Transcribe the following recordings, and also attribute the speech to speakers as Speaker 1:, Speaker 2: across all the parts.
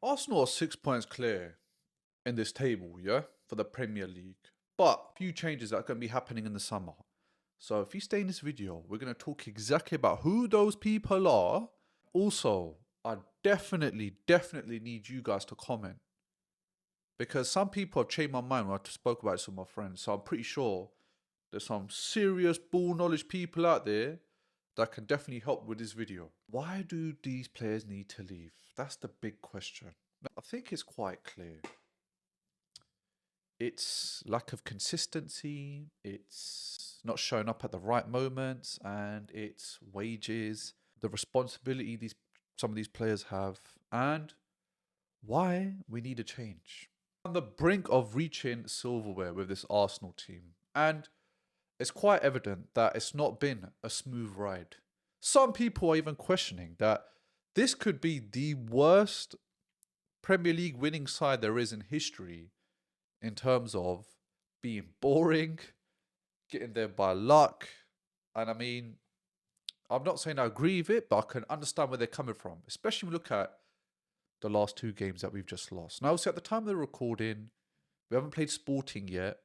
Speaker 1: Arsenal are 6 points clear in this table, yeah, for the Premier League. But a few changes that are going to be happening in the summer. So if you stay in this video, we're going to talk exactly about who those people are. Also, I definitely need you guys to comment. Because some people have changed my mind when I spoke about this with my friends. So I'm pretty sure there's some serious ball knowledge people out there that can definitely help with this video. Why do these players need to leave? That's the big question. I think it's quite clear. It's lack of consistency, it's not showing up at the right moments, and it's wages, the responsibility some of these players have, and why we need a change. On the brink of reaching silverware with this Arsenal team, and it's quite evident that it's not been a smooth ride. Some people are even questioning that this could be the worst Premier League winning side there is in history in terms of being boring, getting there by luck. And I mean, I'm not saying I agree with it, but I can understand where they're coming from, especially when we look at the last two games that we've just lost. Now, obviously, at the time of the recording, we haven't played Sporting yet,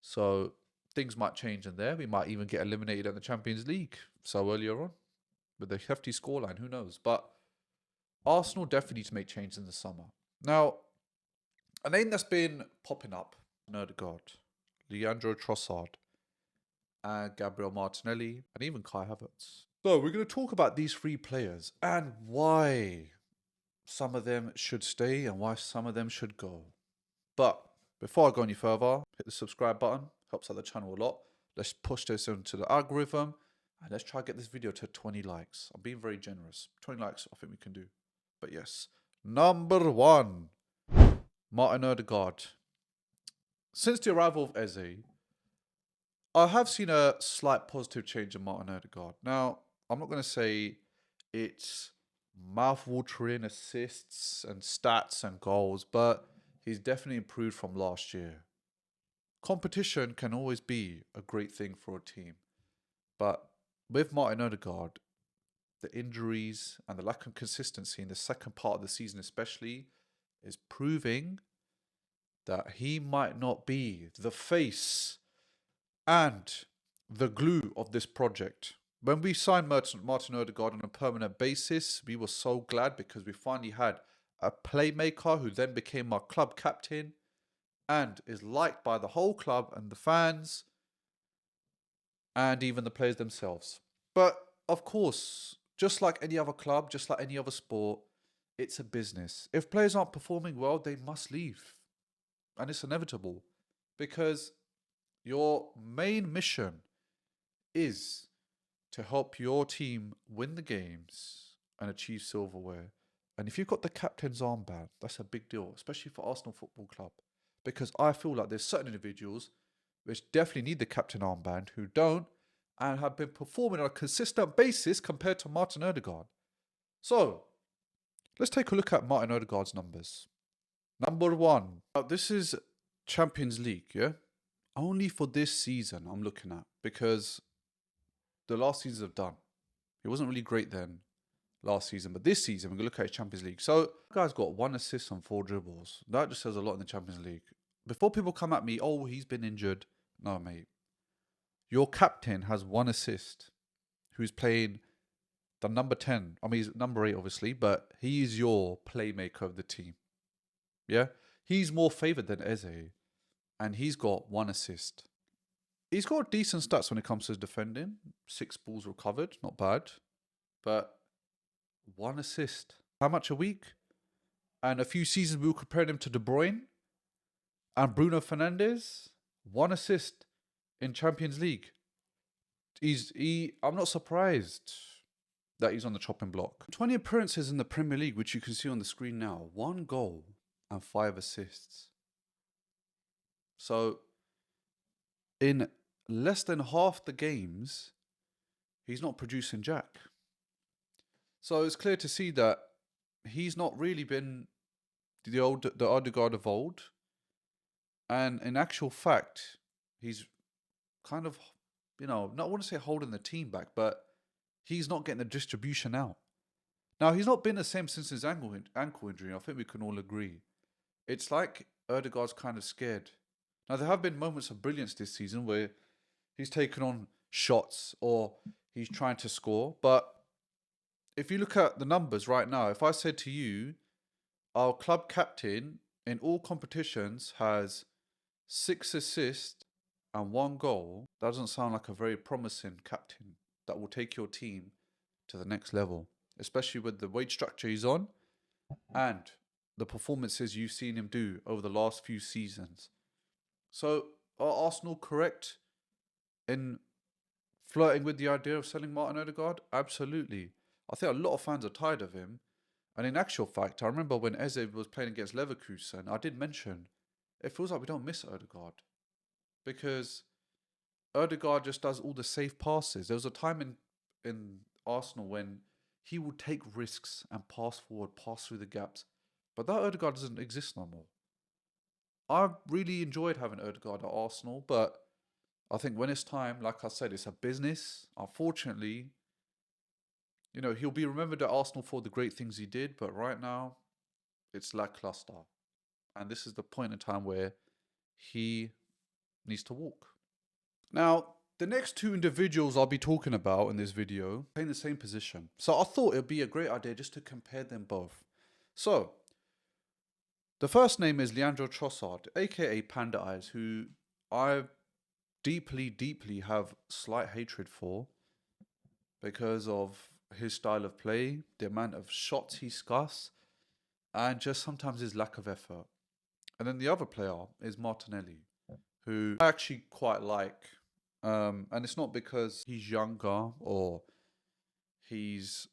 Speaker 1: so things might change in there. We might even get eliminated in the Champions League so earlier on with a hefty scoreline, who knows? But Arsenal definitely need to make changes in the summer. Now, a name that's been popping up, Odegaard, Leandro Trossard, and Gabriel Martinelli, and even Kai Havertz. So we're going to talk about these three players and why some of them should stay and why some of them should go. But before I go any further, hit the subscribe button. Helps out the channel a lot. Let's push this into the algorithm and let's try to get this video to 20 likes. I'm being very generous. 20 likes, I think we can do. But yes, number one, Martin Odegaard. Since the arrival of Eze, I have seen a slight positive change in Martin Odegaard. Now, I'm not going to say it's mouth-watering assists and stats and goals, but he's definitely improved from last year. Competition can always be a great thing for a team. But with Martin Odegaard, the injuries and the lack of consistency in the second part of the season especially is proving that he might not be the face and the glue of this project. When we signed Martin Odegaard on a permanent basis, we were so glad because we finally had a playmaker who then became our club captain and is liked by the whole club and the fans and even the players themselves. But of course, just like any other club, just like any other sport, it's a business. If players aren't performing well, they must leave. And it's inevitable because your main mission is to help your team win the games and achieve silverware. And if you've got the captain's armband, that's a big deal, especially for Arsenal Football Club. Because I feel like there's certain individuals which definitely need the captain armband who don't and have been performing on a consistent basis compared to Martin Odegaard. So, let's take a look at Martin Odegaard's numbers. Number one. Now, this is Champions League, yeah? Only for this season I'm looking at because the last seasons have done. He wasn't really great then last season, but this season we're going to look at his Champions League. So, the guy's got 1 assist on 4 dribbles. That just says a lot in the Champions League. Before people come at me, oh, he's been injured. No, mate. Your captain has 1 assist, who's playing the number 10. I mean, he's number 8, obviously, but he is your playmaker of the team. Yeah? He's more favoured than Eze, and he's got 1 assist. He's got decent stats when it comes to his defending. 6 balls recovered, not bad. But 1 assist. How much a week? And a few seasons we were comparing him to De Bruyne and Bruno Fernandes. 1 assist in Champions League. I'm not surprised that he's on the chopping block. 20 appearances in the Premier League, which you can see on the screen now. 1 goal and 5 assists. So, in less than half the games, he's not producing jack. So it's clear to see that he's not really been the Odegaard of old. And in actual fact, he's kind of, not I want to say holding the team back, but he's not getting the distribution out. Now, he's not been the same since his ankle injury. I think we can all agree. It's like Ødegaard's kind of scared. Now, there have been moments of brilliance this season where he's taken on shots or he's trying to score. But if you look at the numbers right now, if I said to you, our club captain in all competitions has 6 assists and 1 goal, that doesn't sound like a very promising captain that will take your team to the next level, especially with the wage structure he's on and the performances you've seen him do over the last few seasons. So, are Arsenal correct in flirting with the idea of selling Martin Ødegaard? Absolutely. I think a lot of fans are tired of him. And in actual fact, I remember when Eze was playing against Leverkusen, I did mention, it feels like we don't miss Ødegaard. Because Ødegaard just does all the safe passes. There was a time in Arsenal when he would take risks and pass forward, pass through the gaps. But that Ødegaard doesn't exist no more. I really enjoyed having Ødegaard at Arsenal, but I think when it's time, like I said, it's a business. Unfortunately, he'll be remembered at Arsenal for the great things he did, but right now, it's lackluster. And this is the point in time where he needs to walk. Now, the next 2 individuals I'll be talking about in this video play in the same position. So I thought it would be a great idea just to compare them both. So, the first name is Leandro Trossard, aka Panda Eyes, who I deeply, deeply have slight hatred for because of his style of play, the amount of shots he scuffs, and just sometimes his lack of effort. And then the other player is Martinelli, who I actually quite like. And it's not because he's younger or he's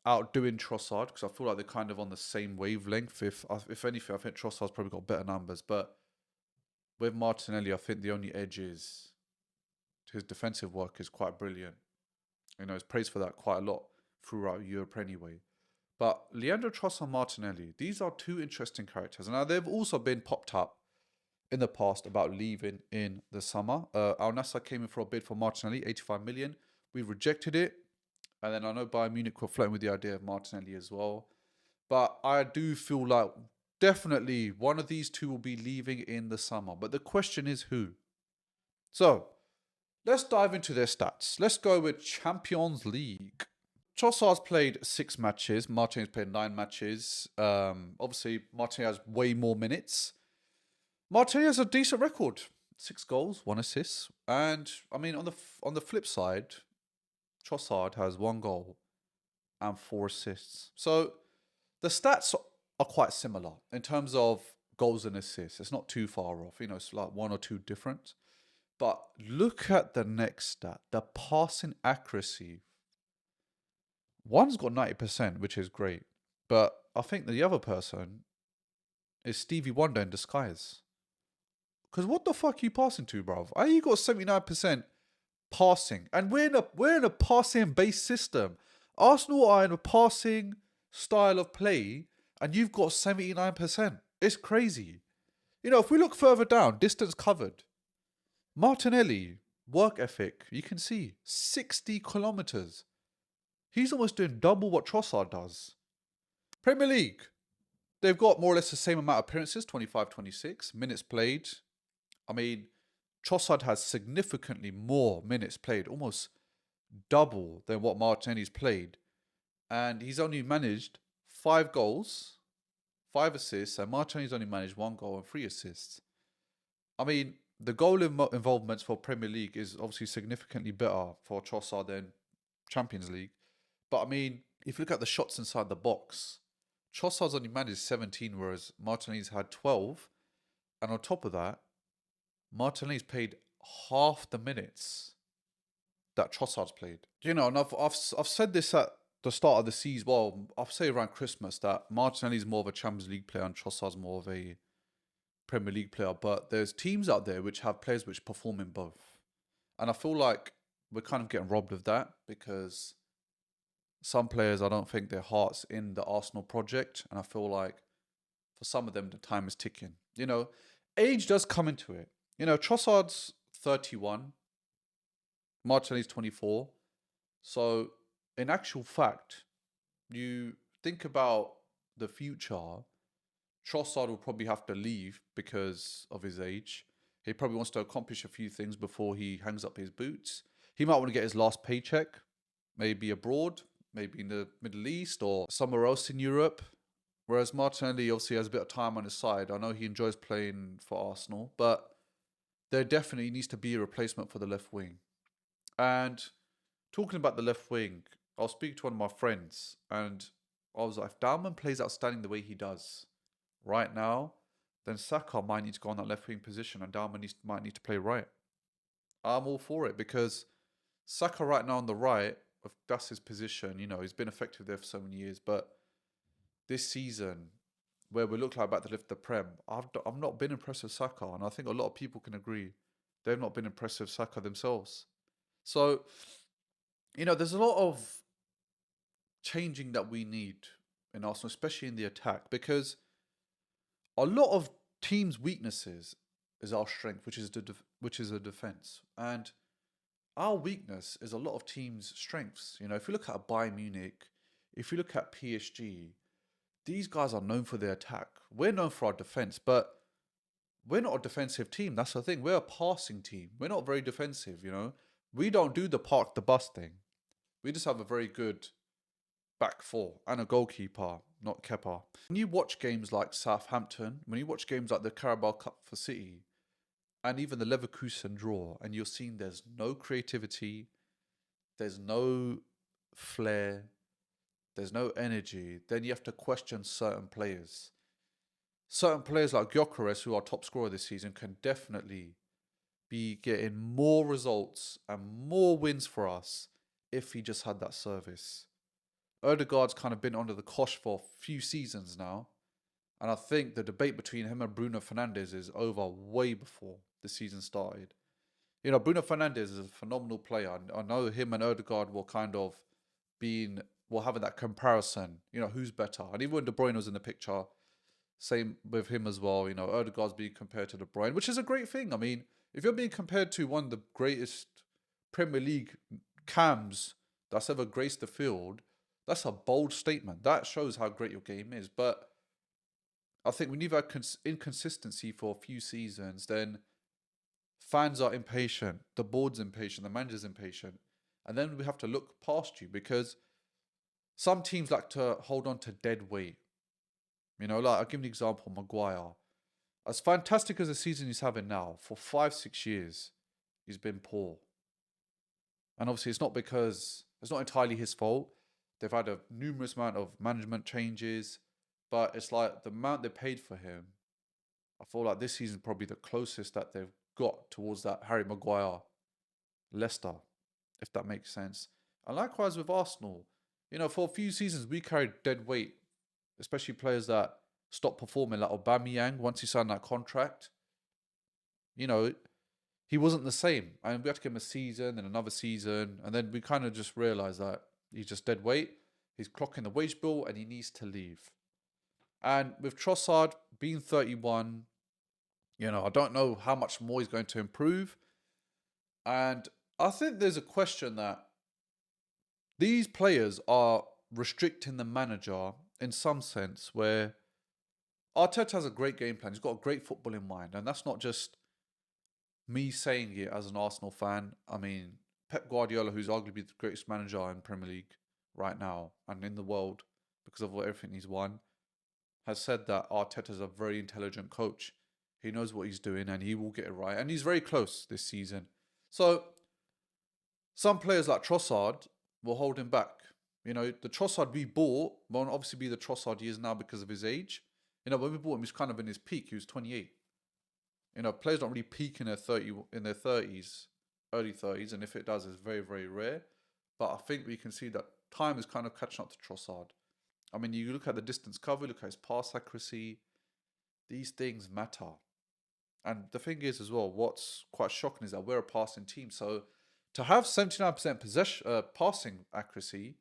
Speaker 1: outdoing Trossard, because I feel like they're kind of on the same wavelength. If anything, I think Trossard's probably got better numbers. But with Martinelli, I think the only edge is his defensive work is quite brilliant. He's praised for that quite a lot throughout Europe anyway. But Leandro Trossard and Martinelli, these are 2 interesting characters. Now, they've also been popped up in the past about leaving in the summer. Al Nassr came in for a bid for Martinelli, 85 million. We rejected it. And then I know Bayern Munich were flirting with the idea of Martinelli as well. But I do feel like definitely one of these 2 will be leaving in the summer. But the question is who? So, let's dive into their stats. Let's go with Champions League. Trossard's played 6 matches. Martinelli's played 9 matches. Obviously, Martinelli has way more minutes. Martinelli has a decent record. 6 goals, 1 assist. And, I mean, on the flip side, Trossard has 1 goal and 4 assists. So, the stats are quite similar in terms of goals and assists. It's not too far off. It's like 1 or 2 different. But look at the next stat, the passing accuracy. One's got 90%, which is great. But I think the other person is Stevie Wonder in disguise. Because what the fuck are you passing to, bruv? You got 79% passing. And we're in a passing-based system. Arsenal are in a passing style of play, and you've got 79%. It's crazy. If we look further down, distance covered. Martinelli, work ethic, you can see 60 kilometers. He's almost doing double what Trossard does. Premier League, they've got more or less the same amount of appearances, 25, 26. Minutes played. I mean, Trossard has significantly more minutes played, almost double than what Martinelli's played. And he's only managed 5 goals, 5 assists, and Martinelli's only managed 1 goal and 3 assists. I mean, the goal involvements for Premier League is obviously significantly better for Trossard than Champions League. But I mean, if you look at the shots inside the box, Trossard's only managed 17, whereas Martinelli's had 12. And on top of that, Martinelli's played half the minutes that Trossard's played. And I've said this at the start of the season. Well, I'll say around Christmas that Martinelli's more of a Champions League player and Trossard's more of a Premier League player. But there's teams out there which have players which perform in both. And I feel like we're kind of getting robbed of that because some players, I don't think their heart's in the Arsenal project. And I feel like for some of them, the time is ticking. Age does come into it. Trossard's 31. Martinelli's 24. So, in actual fact, you think about the future, Trossard will probably have to leave because of his age. He probably wants to accomplish a few things before he hangs up his boots. He might want to get his last paycheck, maybe abroad, maybe in the Middle East or somewhere else in Europe. Whereas Martinelli obviously has a bit of time on his side. I know he enjoys playing for Arsenal, but there definitely needs to be a replacement for the left wing. And talking about the left wing, I was speaking to one of my friends, and I was like, if Dalman plays outstanding the way he does right now, then Saka might need to go on that left wing position, and Dalman might need to play right. I'm all for it because Saka right now on the right, if that's his position, he's been effective there for so many years, but this season, where we look like about to lift the Prem, I've not been impressed with Saka, and I think a lot of people can agree they've not been impressed with Saka themselves. So, there's a lot of changing that we need in Arsenal, especially in the attack, because a lot of teams' weaknesses is our strength, which is a defense, and our weakness is a lot of teams' strengths. If you look at Bayern Munich, if you look at PSG, these guys are known for their attack. We're known for our defense, but we're not a defensive team. That's the thing. We're a passing team. We're not very defensive, We don't do the park the bus thing. We just have a very good back four and a goalkeeper, not Kepa. When you watch games like Southampton, when you watch games like the Carabao Cup for City, and even the Leverkusen draw, and you're seeing there's no creativity, there's no flair, there's no energy, then you have to question certain players. Certain players like Gyökeres, who are top scorer this season, can definitely be getting more results and more wins for us if he just had that service. Odegaard's kind of been under the cosh for a few seasons now, and I think the debate between him and Bruno Fernandes is over way before the season started. Bruno Fernandes is a phenomenal player. I know him and Odegaard were kind of having that comparison, who's better. And even when De Bruyne was in the picture, same with him as well. Odegaard's being compared to De Bruyne, which is a great thing. I mean, if you're being compared to one of the greatest Premier League cams that's ever graced the field, that's a bold statement. That shows how great your game is. But I think when you've had inconsistency for a few seasons, then fans are impatient, the board's impatient, the manager's impatient. And then we have to look past you because some teams like to hold on to dead weight. I'll give you an example, Maguire. As fantastic as the season he's having now, for 5-6 years, he's been poor. And obviously it's not entirely his fault. They've had a numerous amount of management changes, but it's like the amount they paid for him, I feel like this season is probably the closest that they've got towards that Harry Maguire Leicester, if that makes sense. And likewise with Arsenal, for a few seasons we carried dead weight, especially players that stopped performing, like Aubameyang. Once he signed that contract, he wasn't the same, and we had to give him a season and another season, and then we kind of just realised that he's just dead weight. He's clocking the wage bill, and he needs to leave. And with Trossard being 31, I don't know how much more he's going to improve. And I think there's a question that these players are restricting the manager in some sense, where Arteta has a great game plan. He's got a great football in mind. And that's not just me saying it as an Arsenal fan. I mean, Pep Guardiola, who's arguably the greatest manager in Premier League right now and in the world because of everything he's won, has said that Arteta's a very intelligent coach. He knows what he's doing and he will get it right. And he's very close this season. So some players like Trossard will hold him back. The Trossard we bought won't obviously be the Trossard he is now because of his age. When we bought him, he was kind of in his peak. He was 28. Players don't really peak in their 30s, early 30s, and if it does, it's very, very rare. But I think we can see that time is kind of catching up to Trossard. I mean, you look at the distance cover, look at his pass accuracy. These things matter. And the thing is as well, what's quite shocking is that we're a passing team. So to have 79% passing accuracy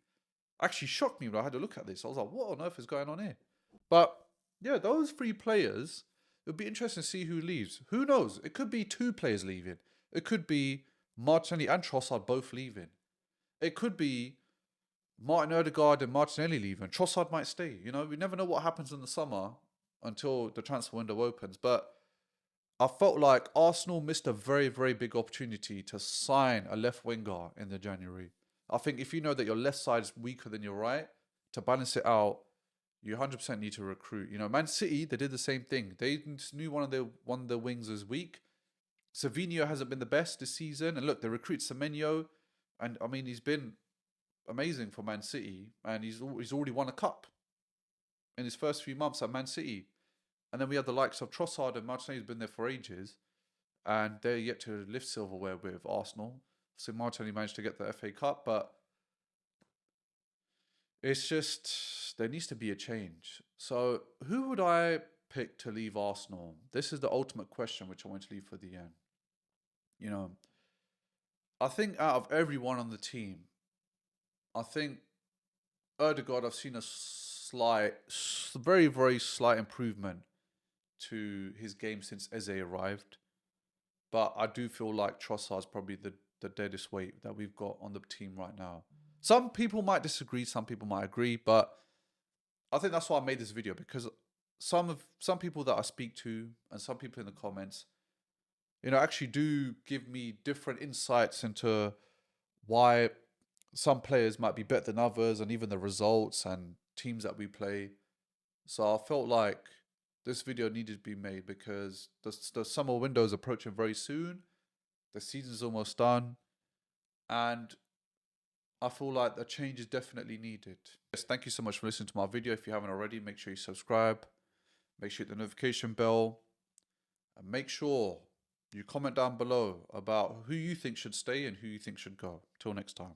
Speaker 1: actually shocked me when I had to look at this. I was like, what on earth is going on here? But yeah, those three players, it would be interesting to see who leaves. Who knows? It could be 2 players leaving. It could be Martinelli and Trossard both leaving. It could be Martin Odegaard and Martinelli leave, and Trossard might stay. You know, we never know what happens in the summer until the transfer window opens. But I felt like Arsenal missed a very, very big opportunity to sign a left winger in the January. I think if you know that your left side is weaker than your right, to balance it out, you 100% need to recruit. You know, Man City, they did the same thing. They just knew one of their wings was weak. Savinho hasn't been the best this season, and look, they recruit Semenyo, and I mean he's been amazing for Man City, and he's already won a cup in his first few months at Man City. And then we have the likes of Trossard and Martinelli, who's been there for ages, and they're yet to lift silverware with Arsenal. So Martinelli managed to get the FA Cup, but it's just there needs to be a change. So who would I pick to leave Arsenal? This is the ultimate question, which I want to leave for the end. You know, I think out of everyone on the team, I think Odegaard, I've seen a very, very slight improvement to his game since Eze arrived. But I do feel like Trossard's probably the deadest weight that we've got on the team right now. Some people might disagree, some people might agree, but I think that's why I made this video, because some people that I speak to and some people in the comments, you know, actually do give me different insights into why some players might be better than others, and even the results and teams that we play. So I felt like this video needed to be made because the summer window is approaching very soon. The season's almost done, and I feel like a change is definitely needed. Yes, thank you so much for listening to my video. If you haven't already, make sure you subscribe, make sure you hit the notification bell, and make sure you comment down below about who you think should stay and who you think should go. Till next time.